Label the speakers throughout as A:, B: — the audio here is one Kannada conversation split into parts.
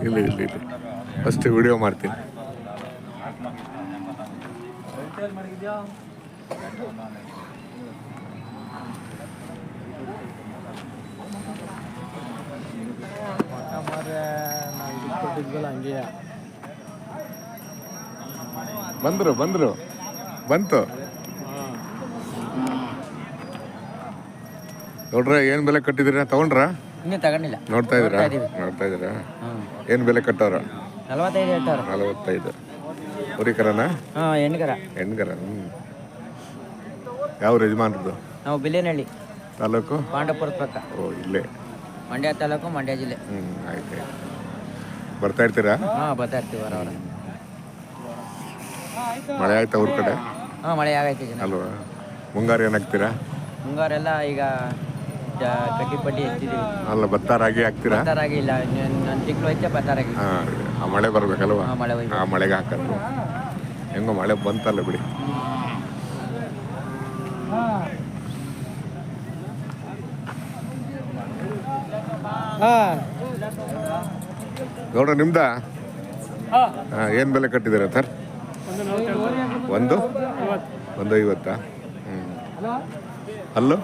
A: ಇಲ್ಲ ಇಲ್ಲ ಇಲ್ಲ ಫಸ್ಟ್ ವಿಡಿಯೋ ಮಾಡ್ತೀನಿ. ಬಂತು ನೋಡ್ರ. ಏನ್ ಬೆಲೆ ಕಟ್ಟಿದಿರ? ತಗೊಂಡ್ರ?
B: ಇನ್ನೂ ತಗೊಂಡಿಲ್ಲ.
A: ನೋಡ್ತಾ ಇದೀರಾ? ಏನ್ ಬೆಲೆ ಕಟ್ಟವ್ರ?
B: 45 ಹೇಳ್ತಾರ.
A: 45. ಹುರಿಕರನ? ಹೆಣ್ಗರ. ಯಾವ ಯಜಮಾನ್ರದ್ದು?
B: ನಾವು ಬಿಲ್ಲೇನಹಳ್ಳಿ
A: ತಾಲೂಕು,
B: ಪಾಂಡವಪುರದ ಪಕ್ಕ.
A: ಓ ಇಲ್ಲೇ
B: ಮಂಡ್ಯ ತಾಲೂಕು, ಮಂಡ್ಯ ಜಿಲ್ಲೆ.
A: ಆಯ್ತು. ಬರ್ತಾ ಇರ್ತೀರಾ?
B: ಬರ್ತಾ ಇರ್ತೀವಿ ವಾರ.
A: ಮಳೆ ಆಯ್ತಾ ಊರ್ ಕಡೆ?
B: ಮಳೆ ಆಗೈತೆ
A: ಅಲ್ವಾ? ಮುಂಗಾರು ಏನಾಗ್ತೀರಾ?
B: ಮುಂಗಾರೆಲ್ಲ ಈಗ ಕಡ್ಡಿ ಪಡ್ಡಿ ಎತ್ತಿದೀವಿ.
A: ಅಲ್ಲ ಭತ್ತ ರಾಗಿ ಹಾಕ್ತೀರಾ?
B: ಭತ್ತ ರಾಗಿ ಇಲ್ಲ, ನನ್ನ ತಿಂಗಳು ಐತೆ ಭತ್ತ ರಾಗಿ.
A: ಆ ಮಳೆ ಬರ್ಬೇಕಲ್ವಾ?
B: ಮಳೆ
A: ಆ ಮಳೆಗೆ ಹಾಕೋದು ಹೆಂಗೋ ಮಳೆ ಬಂತಲ್ಲ ಬಿಡಿ. ನೋಡ್ರಿ ನಿಮ್ದ ಏನ್ ಬೆಲೆ ಕಟ್ಟಿದ್ದೀರಾ ಸರ್? 150. ಅಲ್ಲೂ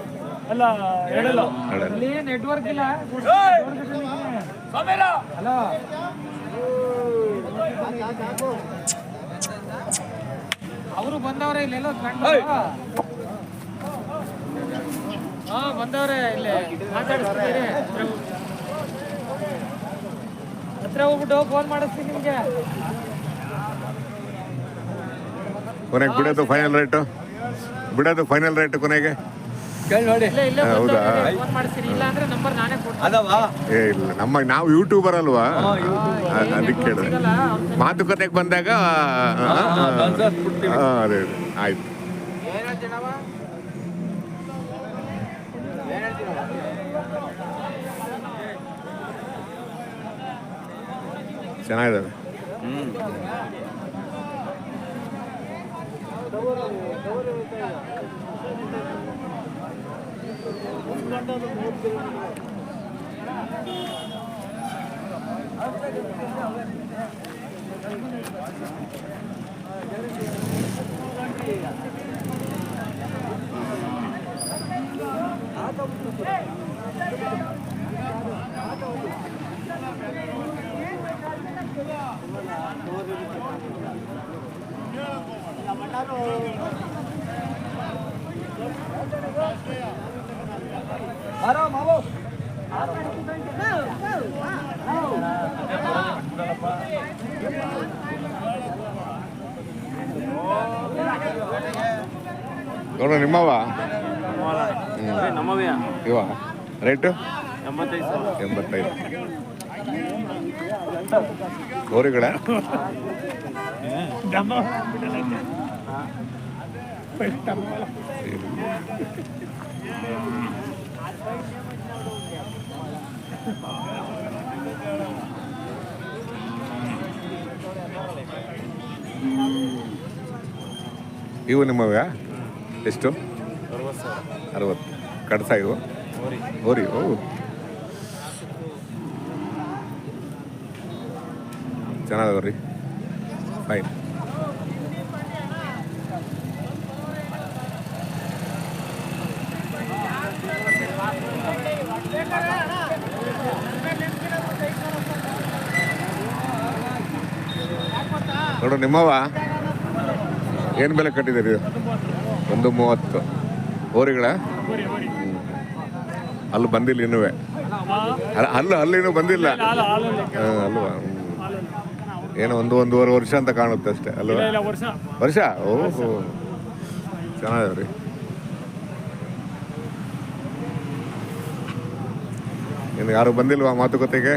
C: ಅವರು ಬಂದವ್ರೆ ಇಲ್ಲೆಲ್ಲ ಬಂದವ್ರೆ ಇಲ್ಲಿ ಮಾತಾಡಿಸ್ತೀರಿ. ಹತ್ರ ಹೋಗ್ಬಿಟ್ಟು ಫೋನ್ ಮಾಡಿಸ್ತೀನಿ ನಿಮಗೆ.
A: ಕೊನೆಗೆ ಬಿಡೋದು ಫೈನಲ್ ರೇಟ್ ಕೊನೆಗೆ? ಹೌದಾ? ಏ ಇಲ್ಲ, ನಾವು ಯೂಟ್ಯೂಬರ್ ಅಲ್ವಾ, ಅದಕ್ಕೆ ಕೇಳಿದೆ. ಮಾತುಕತೆಗೆ ಬಂದಾಗ ಅದೇ ಆಯ್ತು. ಚೆನ್ನಾಗಿದ್ದಾವೆ. ನೋಡ ನಿಮ್ಮವ ಇವ ರೇಟು 85. ಗೋರಿಗಳ ಇವು ನಿಮ್ಮವ್ಯಾ? ಎಷ್ಟು? 60. ಕಡ್ಸ ಇವು ಓರಿ. ಓ ಚೆನ್ನಾಗವ್ರಿ, ಫೈನ್. ನೋಡು ನಿಮ್ಮವ ಏನು ಬೆಲೆ ಕಟ್ಟಿದ್ದೀರಿ? 130. ಓರಿಗಳ ಅಲ್ಲಿ ಬಂದಿಲ್ಲ ಇನ್ನೂ? ಇನ್ನೂ ಬಂದಿಲ್ಲ ಅಲ್ವಾ? ಏನೋ ಒಂದೂವರೆ ವರ್ಷ ಅಂತ ಕಾಣುತ್ತೆ ಅಷ್ಟೇ ಅಲ್ವಾ? ವರ್ಷ? ಓಹೋ, ಚೆನ್ನಾಗಿವ್ರಿ. ಇನ್ನು ಯಾರು ಬಂದಿಲ್ವಾ ಮಾತುಕತೆಗೆ?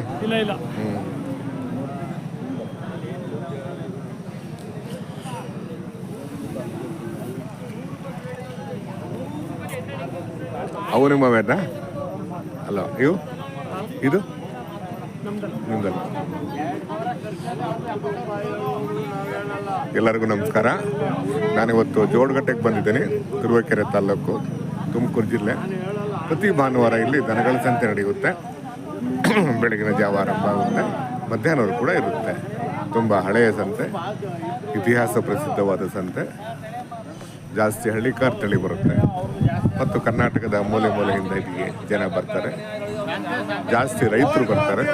A: ಅವು ನಿಮ್ಮ ಮೇಡ್ನಾ? ಅಲ್ಲ, ಇದು ನಿಮ್ದಲ್ಲ. ಎಲ್ಲರಿಗೂ ನಮಸ್ಕಾರ. ನಾನಿವತ್ತು ಜೋಡಗಟ್ಟೆಗೆ ಬಂದಿದ್ದೀನಿ, ತುರುವೇಕೆರೆ ತಾಲೂಕು, ತುಮಕೂರು ಜಿಲ್ಲೆ. ಪ್ರತಿ ಭಾನುವಾರ ಇಲ್ಲಿ ದನಗಳ ಸಂತೆ ನಡೆಯುತ್ತೆ. ಬೆಳಗಿನ ಜಾವ ಆರಂಭ ಆಗುತ್ತೆ, ಮಧ್ಯಾಹ್ನವರೆಗೂ ಕೂಡ ಇರುತ್ತೆ. ತುಂಬ ಹಳೆಯ ಸಂತೆ, ಇತಿಹಾಸ ಪ್ರಸಿದ್ಧವಾದ ಸಂತೆ. ಜಾಸ್ತಿ ಹಳ್ಳಿಕಾರ್ ತಳಿ ಬರುತ್ತೆ ಮತ್ತು ಕರ್ನಾಟಕದ ಮೂಲೆ ಮೂಲೆಯಿಂದ ಇಲ್ಲಿಗೆ ಜನ ಬರ್ತಾರೆ. ಜಾಸ್ತಿ ರೈತರು ಬರ್ತಾರೆ,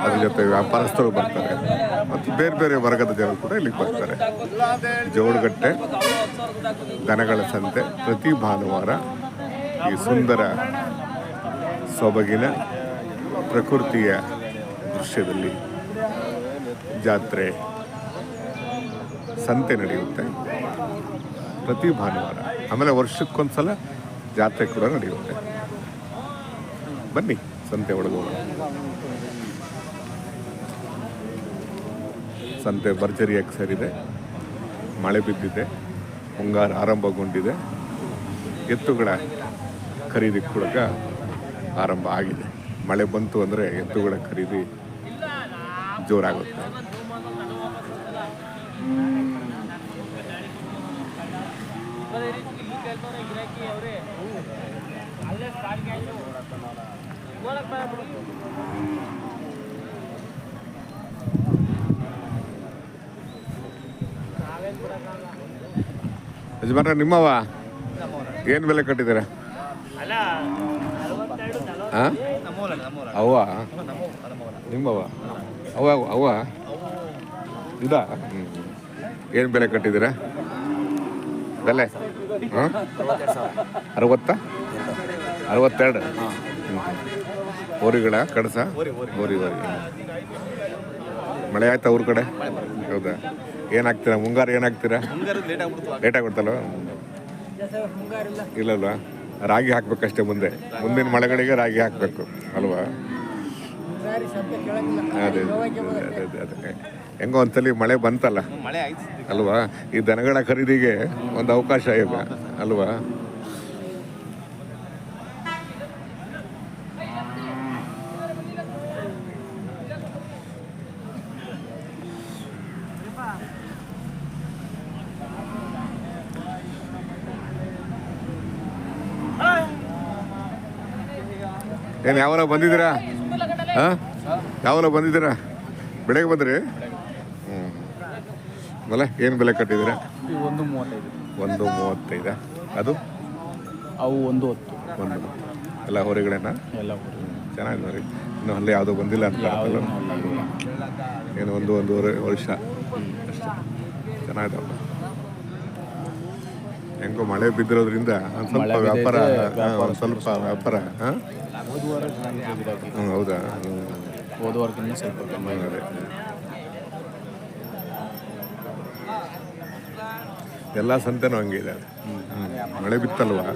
A: ಅದ್ರ ಜೊತೆ ವ್ಯಾಪಾರಸ್ಥರು ಬರ್ತಾರೆ ಮತ್ತು ಬೇರೆ ಬೇರೆ ವರ್ಗದ ಜನರು ಕೂಡ ಇಲ್ಲಿಗೆ ಬರ್ತಾರೆ. ಜೋಳಗಟ್ಟೆ ದನಗಳ ಸಂತೆ ಪ್ರತಿ ಭಾನುವಾರ ಈ ಸುಂದರ ಸೊಬಗಿನ ಪ್ರಕೃತಿಯ ದೃಶ್ಯದಲ್ಲಿ ಜಾತ್ರೆ ಸಂತೆ ನಡೆಯುತ್ತೆ ಪ್ರತಿ ಭಾನುವಾರ. ಆಮೇಲೆ ವರ್ಷಕ್ಕೊಂದ್ಸಲ ಜಾತ್ರೆ ಕೂಡ ನಡೆಯುತ್ತೆ. ಬನ್ನಿ ಸಂತೆ ಒಳಗೋಣ. ಸಂತೆ ಭರ್ಜರಿಯಾಗಿ ಸೇರಿದೆ, ಮಳೆ ಬಿದ್ದಿದೆ, ಮುಂಗಾರು ಆರಂಭಗೊಂಡಿದೆ. ಎತ್ತುಗಳ ಖರೀದಿ ಕೂಡ ಆರಂಭ ಆಗಿದೆ. ಮಳೆ ಬಂತು ಅಂದರೆ ಎತ್ತುಗಳ ಖರೀದಿ ಜೋರಾಗುತ್ತೆ. ಯಜಮಾನ್ರ ನಿಮ್ಮವ ಏನು ಬೆಲೆ ಕಟ್ಟಿದ್ದೀರಾ? ಹಾಂ ಅವ್ವ ನಿಮ್ಮವ ಅವ್ವ ಅವ್ವ ಇದಾ? ಏನು ಬೆಲೆ ಕಟ್ಟಿದ್ದೀರಾ ಬೆಲೆ? ಹಾಂ 62 ಓರಿಗಳ ಕಡಸ ಓರಿ. ಮಳೆ ಆಯ್ತಾ ಊರ ಕಡೆ? ಹೌದಾ? ಏನಾಗ್ತೀರಾ ಮುಂಗಾರು? ಏನಾಗ್ತೀರಾ? ಲೇಟ್ ಆಗ್ಬಿಡ್ತಲ್ವ? ಇಲ್ಲಲ್ವಾ? ರಾಗಿ ಹಾಕ್ಬೇಕಷ್ಟೇ ಮುಂದಿನ ಮಳೆಗಳಿಗೆ ರಾಗಿ ಹಾಕಬೇಕು ಅಲ್ವಾ? ಅದೇ ಹೆಂಗೋ ಒಂದ್ಸಲಿ ಮಳೆ ಬಂತಲ್ಲ ಅಲ್ವಾ? ಈ ದನಗಳ ಖರೀದಿಗೆ ಒಂದು ಅವಕಾಶ ಈಗ ಅಲ್ವಾ? ಏನು ಯಾವಾಗ ಬಂದಿದ್ದೀರಾ? ಹಾಂ ಯಾವಾಗ ಬಂದಿದ್ದೀರಾ? ಬೆಳಗ್ಗೆ ಬಂದ್ರಿ? ಆಮೇಲೆ ಏನು ಬೆಲೆ ಕಟ್ಟಿದ್ದೀರಾ? 135 ಅದು
D: ಅವು 110
A: ಎಲ್ಲ ಹೊರಗಡೆನಾ?
D: ಎಲ್ಲ
A: ಚೆನ್ನಾಗಿ ನೋಡಿ. ಇನ್ನು ಅಲ್ಲೇ ಯಾವುದೋ ಬಂದಿಲ್ಲ ಅಂತ ಏನು ಒಂದೂವರೆ ವರ್ಷ ಅಷ್ಟೇ. ಚೆನ್ನಾಗಿದಲ್ಲ. ಹೆಂಗೋ ಮಳೆ ಬಿದ್ದಿರೋದ್ರಿಂದ ಒಂದು ಸ್ವಲ್ಪ ವ್ಯಾಪಾರ ಹಾಂ ಹೌದಾ?
D: ಹೋದವರ್ಗಿಂತ ಸ್ವಲ್ಪ ಕಮ್ಮಿ
A: ಅದೇ ಎಲ್ಲ ಸಂತೆನೂ ಹಂಗೆ ಇದೆ. ಮಳೆ ಬಿತ್ತಲ್ವಾ?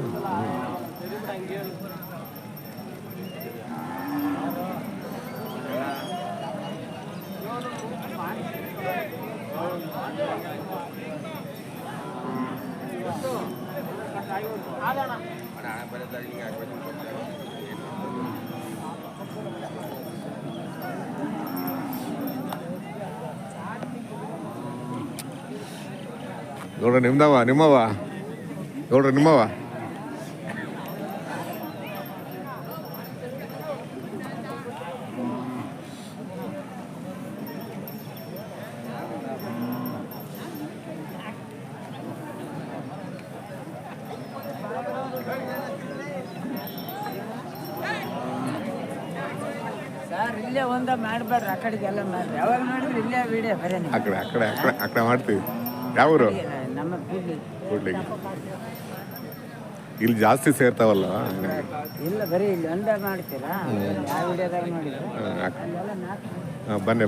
A: ನೋಡ್ರಿ ನಿಮ್ಮವ ನೋಡ್ರಿ ನಿಮ್ಮವ
B: ಸರ್ ಇಲ್ಲೇ ಒಂದ ಮಾಡ್ಬೇಡ್ರಿ, ಆ ಕಡೆಗೆಲ್ಲ ಮಾಡ್ರಿ. ಯಾವಾಗ ಮಾಡಿದ್ರಿ ಇಲ್ಲೇ ವಿಡಿಯೋ ಬರೀ
A: ಆ ಕಡೆ ಮಾಡ್ತೀವಿ. ಯಾವರು?
B: ನಮ್ಮ
A: ಕೂಡ್ಲಿಗೆ ಇಲ್ಲಿ ಜಾಸ್ತಿ ಸೇರ್ತಾವಲ್ಲ
B: ಇಲ್ಲ ಬರೀ ಇಲ್ಲಿ ಒಂದ ಮಾಡ್ತೀರಾ? ಯಾವ ವಿಡಿಯೋದಾಗ ಮಾಡಿದ್ರು?
A: ಬಂದೆ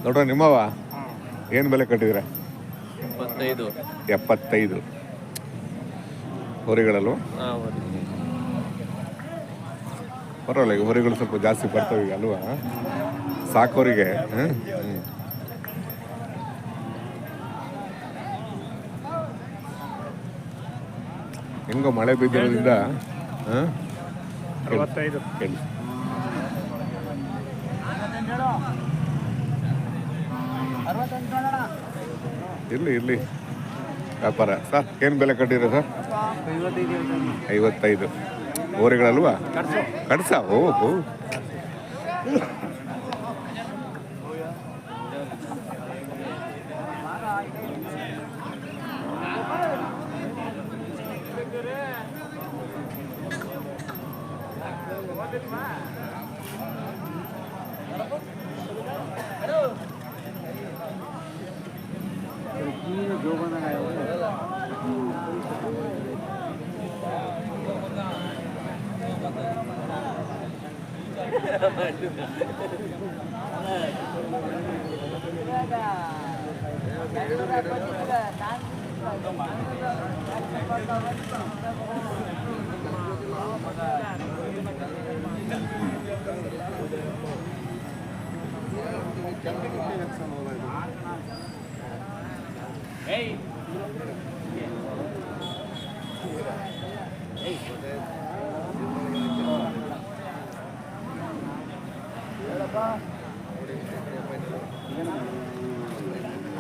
A: ನೋಡ್ರ ನಿಮ್ಮವ ಏನು ಬೆಲೆ ಕಟ್ಟಿದ್ದೀರಾ? 75 ಹೊರಿಗಳಲ್ವ? ಪರವಾಗಿಲ್ಲ, ಈಗ ಹೊರಿಗಳು ಸ್ವಲ್ಪ ಜಾಸ್ತಿ ಬರ್ತವೆ ಈಗ ಅಲ್ವಾ? ಸಾಕೋರಿಗೆ ಹೆಂಗೋ ಮಳೆ ಬಿದ್ದಿರೋದ್ರಿಂದ
D: 65
A: ಕೇಳಿ ಇರಲಿ ಇರಲಿ ವ್ಯಾಪಾರ ಸರ್. ಏನು ಬೆಲೆ ಕಟ್ಟಿರೋ ಸರ್? 55 ಓರೆಗಳಲ್ವಾ? ಕಡ್ಸ ಓಹೋ.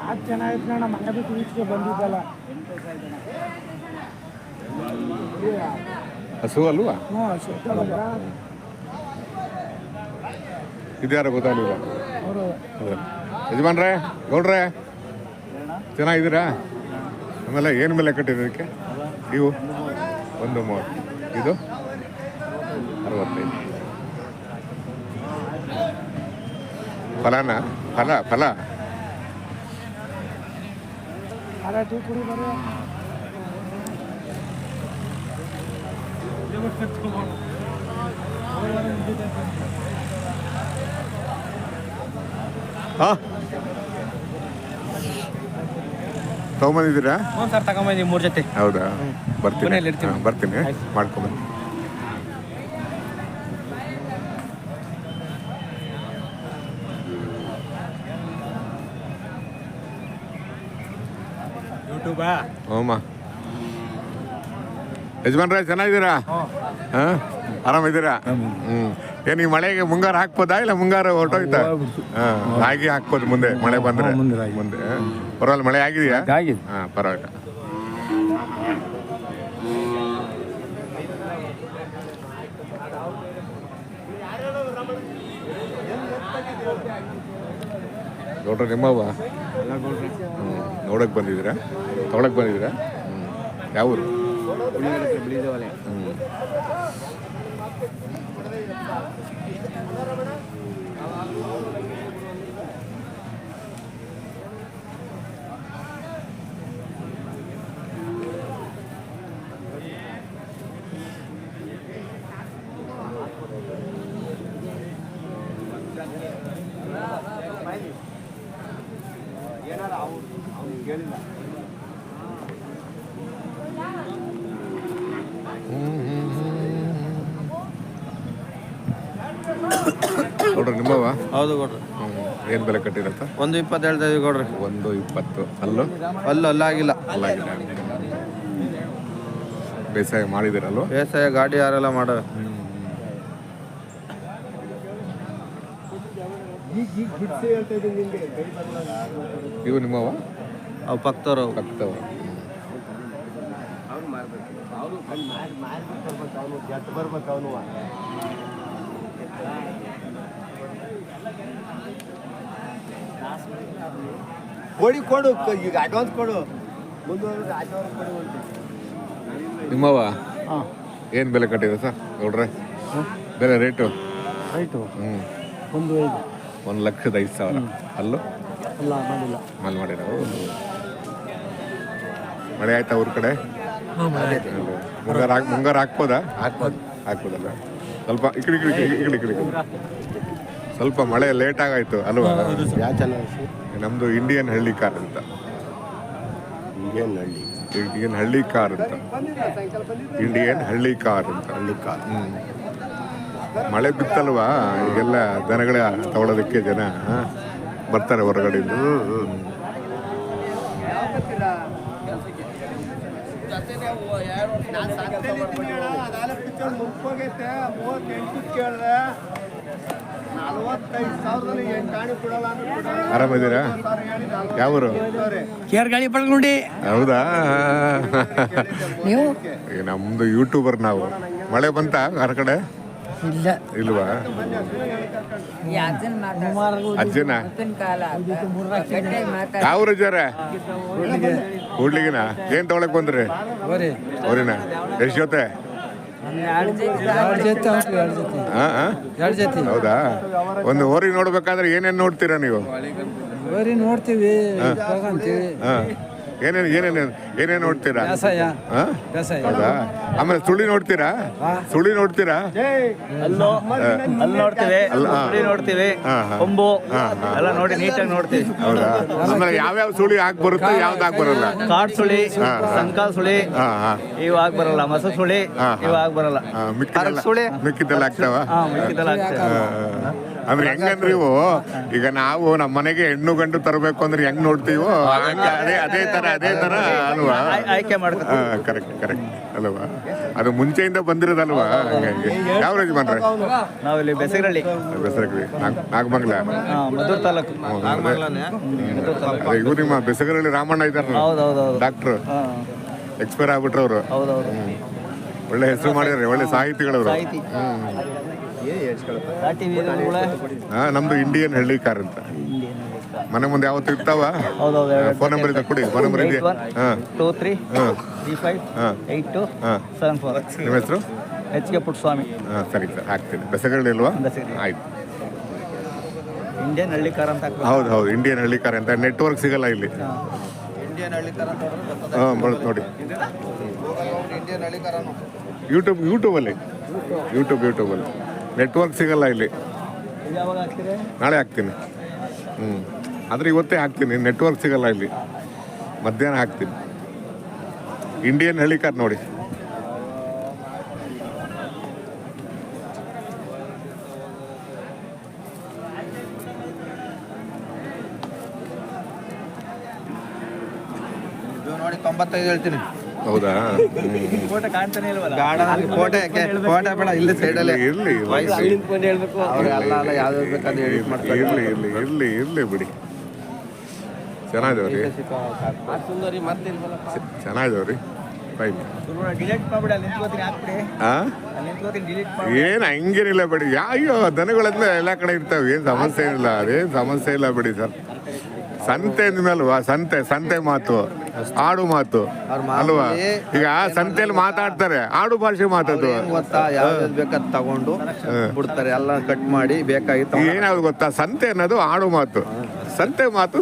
C: ಅದು ಚೆನ್ನಾಗಿತ್ತು ಅಣ್ಣ, ಮನೆ ಬಿಟ್ಟು ಈಚೆಗೆ ಬಂದಿದ್ದಲ್ಲ.
A: ಹಸು ಅಲ್ವಾ? ಇದ್ಯಾರ ಗೊತ್ತಾಗಲಿಲ್ಲ. ಯಜಮಾನ್ರೇ, ಗೌಡ್ರೆ, ಚೆನ್ನಾಗಿದ್ದೀರಾ? ಆಮೇಲೆ ಏನು ಬೆಲೆ ಕಟ್ಟಿದ್ದಕ್ಕೆ? ಇವು 130, ಇದು 65. ಫಲನ ಫಲ ಫಲ
C: ಟೀ ಕುಡಿ ಬರ್ರಿ.
A: ಹಾಂ ತೊಗೊಂಬಂದಿದ್ದೀರಾ?
C: ಹ್ಞೂ ಸರ್, ತಗೊಂಬಂದಿ 3 ಜೊತೆ.
A: ಹೌದಾ? ಬರ್ತೀನಿ.
C: ಮನೇಲಿ ಇರ್ತೀನಿ.
A: ಹಾಂ, ಬರ್ತೀನಿ, ಮಾಡ್ಕೊಂಬನ್ನಿ.
C: ಯೂಟ್ಯೂಬಾ?
A: ಓಮ್ಮ ಯಜಮಾನ್ರೆ, ಚೆನ್ನಾಗಿದ್ದೀರಾ? ಹಾಂ, ಆರಾಮಿದ್ದೀರಾ? ಏನು ಈ ಮಳೆಗೆ ಮುಂಗಾರು ಹಾಕ್ಬೋದಾ ಇಲ್ಲ ಮುಂಗಾರು ಹೊರಟೋಯ್ತಾ? ಹಾಂ, ರಾಗಿ ಹಾಕ್ಬೋದು ಮುಂದೆ ಮಳೆ ಬಂದರೆ. ಮುಂದೆ ಪರವಾಗಿಲ್ಲ, ಮಳೆ ಆಗಿದೆಯಾ? ಹಾಂ, ಪರವಾಗಿಲ್ಲ. ನೋಡ್ರಿ ನಿಮ್ಮವ್ವ ನೋಡಕ್ಕೆ ಬಂದಿದ್ದೀರಾ? ತೊಗೊಳಕ್ಕೆ ಬಂದಿದ್ದೀರಾ? ಯಾವ ಊರು? ನೋಡ್ರಿ ನಿಮ್ಮವ್ವ?
E: ಹೌದು ಕೊಡ್ರಿ.
A: ಏನು ಬೆಲೆ ಕಟ್ಟಿರತ್ತ?
E: 120 ಹೇಳ್ತಾ ಇದೀವಿ ಕೊಡ್ರಿ.
A: 120. ಅಲ್ಲೂ
E: ಅಲ್ಲಾಗಿಲ್ಲ.
A: ಅಲ್ಲಾಗಿಲ್ಲ. ಬೇಸಾಯ ಮಾಡಿದಿರಲ್ವ?
E: ಬೇಸಾಯ ಗಾಡಿ ಯಾರೆಲ್ಲ ಮಾಡೋ.
A: ಇವು ನಿಮ್ಮವ?
E: ಅವು ಪಕ್ತವ್ರು.
A: ಪಕ್ತವ.
E: ಕೊಡಿ ಕೊಡು, ಈಗ ಅಡ್ವಾನ್ಸ್ ಕೊಡು.
A: ನಿಮ್ಮವ ಏನು ಬೆಲೆ ಕಟ್ಟಿದೆ ಸರ್ ನೋಡ್ರೆ? ಬೆಲೆ ರೇಟು?
C: ರೈಟು
A: ಹ್ಞೂ
C: 1,05,000.
A: 1,05,000. ಅಲ್ಲೂ
C: ಅಲ್ಲ ಮಾಡಿಲ್ಲ.
A: ಅಲ್ಲಿ ಮಾಡಿರೋ. ಮಳೆ ಆಯ್ತಾ ಊರ ಕಡೆ? ಮುಂಗಾರು ಹಾಕ್ಬೋದಾ? ಹಾಕ್ಬೋದಲ್ಲ. ಸ್ವಲ್ಪ ಈ ಕಡೆ ಸ್ವಲ್ಪ ಮಳೆ ಲೇಟ್ ಆಗಾಯ್ತು ಅಲ್ವಾ? ನಮ್ದು ಇಂಡಿಯನ್ ಹಳ್ಳಿ ಕಾರ್ ಅಂತ. ಇಂಡಿಯನ್ ಹಳ್ಳಿ ಕಾರ್ ಅಂತ. ಮಳೆ ಬಿತ್ತಲ್ವಾ, ಈಗೆಲ್ಲ ದನಗಳ ತಗೊಳ್ಳೋದಕ್ಕೆ ಜನ ಬರ್ತಾರೆ ಹೊರಗಡೆಯಿಂದ. ಆರಾಮಿದ್ದೀರಾ? ಯಾವೂರು?
C: ಕೇರ್ಗಾಳಿ ಪಡ್ಕೊಂಡಿ
A: ಹೌದಾ?
C: ನೀವು
A: ಈಗ ನಮ್ದು ಯೂಟ್ಯೂಬರ್ ನಾವು. ಮಳೆ ಬಂತ ಆ ಕಡೆ?
C: ಇಲ್ಲ
A: ಇಲ್ವಾ?
B: ಈ ಅಜ್ಜನ ಮಾತಾಡ್ತಾರೆ.
A: ಅಜ್ಜನ
B: ಅಜ್ಜನ ಕಾಲ ಗಟ್ಟೆ ಮಾತಾಡ್ತಾರೆ.
A: ಯಾವ ರಜಾರ? ಕೂಡ್ಲಿಗಿನ ಏನ್ ತಗೊಳಕ್ ಬಂದ್ರಿ? ಅವ್ರಿನ ಎಷ್ಟು ಜೊತೆ? ಹಾ ಹಾ? ಹೌದಾ? ಒಂದು ಹೋರಿ ನೋಡ್ಬೇಕಾದ್ರೆ ಏನೇನ್ ನೋಡ್ತೀರಾ ನೀವು?
C: ನೋಡ್ತೀವಿ
A: ಹಾ ಏನೇನ್ ನೋಡ್ತೀರಾ? ಹಾ? ಹೌದಾ? ಆಮೇಲೆ ಸುಳಿ ನೋಡ್ತೀರಾ? ಸುಳಿ ನೋಡ್ತೀರಾ?
F: ಅಲ್ಲಿ ನೋಡ್ತೀವಿ, ಸುಳಿ ನೋಡ್ತೀವಿ, ಕೊಂಬು ಎಲ್ಲ ನೋಡಿ ನೀಟಾಗಿ ನೋಡ್ತೀವಿ.
A: ಹೌದಾ? ಆಮೇಲೆ ಯಾವ್ಯಾವ ಸುಳಿ ಹಾಕ್ ಬರುತ್ತೆ, ಯಾವ್ದು ಹಾಕ್ ಬರಲ್ಲ?
F: ಕಾಡ್ ಸುಳಿ, ಸಂಕಾಲ್ ಸುಳಿ ಇವು ಆಗ್ ಬರಲ್ಲ, ಮಸ ಸುಳಿ ಇವು ಆಗ್ ಬರಲ್ಲ.
A: ಮಿಕ್ಕಿದ್ದೆಲ್ಲ ಆಗ್ತಾವ?
F: ಮಿಕ್ಕಿದ್ದೆಲ್ಲ ಆಗ್ತದೆ.
A: ಅಂದ್ರೆ ಹೆಂಗಂದ್ರೆ ಇವು ಈಗ ನಾವು ನಮ್ಮ ಮನೆಗೆ ಹೆಣ್ಣು ಗಂಡು ತರಬೇಕು ಅಂದ್ರೆ ಹೆಂಗ್ ನೋಡ್ತೀವೋ ಅದೇ ತರ ಅಲ್ವಾ?
F: ಆಯ್ಕೆ ಮಾಡ್ಕೊ.
A: ಕರೆಕ್ಟ್ ಅಲ್ವಾ? ಅದು ಮುಂಚೆಯಿಂದ ಬಂದಿರೋದಲ್ವಾ? ಹಂಗಾಗಿ ಯಾವ ಯಜಮಾನ್ರೆ?
F: ನಾವಿಲ್ಲಿ ಬೆಸಗರಳ್ಳಿ,
A: ನಾಗಮಂಗಲ,
F: ಮದ್ದೂರು ತಾಲೂಕು.
A: ಅದೇ ಇವ್ರು ನಿಮ್ಮ ಬೆಸಗರಳ್ಳಿ ರಾಮಣ್ಣ ಇದಾರ,
F: ಹೌದೌದು.
A: ಡಾಕ್ಟ್ರು, ಎಕ್ಸ್ಪೈರ್ ಆಗ್ಬಿಟ್ರು ಅವರು.
F: ಹೌದೌದು.
A: ಒಳ್ಳೆ ಹೆಸರು ಮಾಡಿದ್ರೆ, ಒಳ್ಳೆ ಸಾಹಿತಿಗಳವರು.
F: ಸಾಹಿತಿ. ಘಾಟಿ ವೀರರುಗಳ
A: ನಮ್ದು ಇಂಡಿಯನ್ ಹಳ್ಳಿ ಕಾರ್ ಅಂತ ಮನೆ ಮುಂದೆ ಯಾವತ್ತು ಇರ್ತಾವ. ಫೋನ್ ನಂಬರ್ ಇದೆ ಕೊಡಿ. ಫೋನ್ ನಂಬರ್ ಇದೆ.
F: 23358274.
A: ನಿಮ್ಮ ಹೆಸರು?
F: HK ಪುಟ್ಟಸ್ವಾಮಿ.
A: ಸರಿ ಸರ್, ಹಾಕ್ತೀನಿ. ಬೆಸಗಳ್ಳಿ ಅಲ್ವಾ? ಆಯ್ತು.
F: ಇಂಡಿಯನ್ ಹಳ್ಳಿ ಕಾರ್ ಅಂತ
A: ಹೌದು ಇಂಡಿಯನ್ ಹಳ್ಳಿ ಕಾರ್ ಅಂತ. ನೆಟ್ವರ್ಕ್ ಸಿಗಲ್ಲ ಇಲ್ಲಿ. ಬರುತ್ತೆ ನೋಡಿ ಯೂಟ್ಯೂಬಲ್ಲಿ ನೆಟ್ವರ್ಕ್ ಸಿಗಲ್ಲ ಇಲ್ಲಿ.
F: ಯಾವಾಗ ಹಾಕ್ತೀರಿ?
A: ನಾಳೆ ಹಾಕ್ತೀನಿ. ಆದರೆ ಇವತ್ತೇ ಹಾಕ್ತೀನಿ. ನೆಟ್ವರ್ಕ್ ಸಿಗಲ್ಲ ಇಲ್ಲಿ. ಮಧ್ಯಾಹ್ನ ಹಾಕ್ತೀನಿ. ಇಂಡಿಯನ್ ಹಳ್ಳಿ ಕಾರ್ ನೋಡಿ.
E: ನೋಡಿ 95 ಹೇಳ್ತೀನಿ.
A: ಹೌದಾ?
F: ಫೋಟೋ ಕಾಣ್ತಾನೆ ಇಲ್ವಲ್ಲ?
E: ಫೋಟೋ ಬೇಡ, ಇಲ್ಲಿ ಸೈಡಲ್ಲಿ
A: ಇರ್ಲಿ
E: ಯಾವ್ದು ಬೇಕಾದ್ರೆ ಎಡಿಟ್ ಮಾಡ್ತಾರೆ.
A: ಇರ್ಲಿ ಬಿಡಿ. ಚೆನ್ನಾಗಿದವ್ರಿ. ಫೈನ್.
F: ಡಿಲೀಟ್ ಮಾಡ್ಬಿಡಿ, ಅಲ್ಲಿ ನಿಂತ್ಕೋತೀನಿ, ಹಾಕ್ಬಿಡಿ. ಅಲ್ಲಿ ನಿಂತ್ಕೋತೀನಿ, ಡಿಲೀಟ್ ಮಾಡಿ.
A: ಏನು ಹಂಗೇನಿಲ್ಲ ಬಿಡಿ. ಅಯ್ಯೋ ದನಗಳಂದ್ರೆ ಎಲ್ಲ ಕಡೆ ಇರ್ತಾವೆ, ಏನು ಸಮಸ್ಯೆ ಇಲ್ಲ. ಅದೇನು ಸಮಸ್ಯೆ ಇಲ್ಲ ಬಿಡಿ ಸರ್. ಸಂತೆ ಅಂದ್ಮೇಲ್ವಾ? ಸಂತೆ ಮಾತು, ಆಡು ಮಾತು ಅಲ್ವಾ? ಈಗ ಸಂತೆಯಲ್ಲಿ ಮಾತಾಡ್ತಾರೆ, ಆಡು ಭಾಷೆ ಮಾತಾಡು.
E: ಗೊತ್ತಾ, ಯಾವ್ದು ಬೇಕಾದ್ ತಗೊಂಡು ಬಿಡ್ತಾರೆ, ಎಲ್ಲ ಕಟ್ ಮಾಡಿ ಬೇಕಾಗಿತ್ತು.
A: ಏನಾದ್ರು ಗೊತ್ತಾ, ಸಂತೆ ಅನ್ನೋದು ಆಡು ಮಾತು, ಸಂತೆ ಮಾತು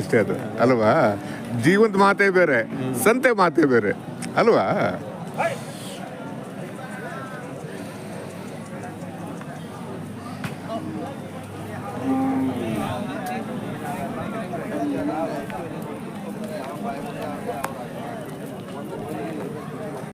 A: ಅಷ್ಟೇ ಅದು ಅಲ್ವಾ? ಜೀವಂತ ಮಾತೇ ಬೇರೆ, ಸಂತೆ ಮಾತೇ ಬೇರೆ ಅಲ್ವಾ?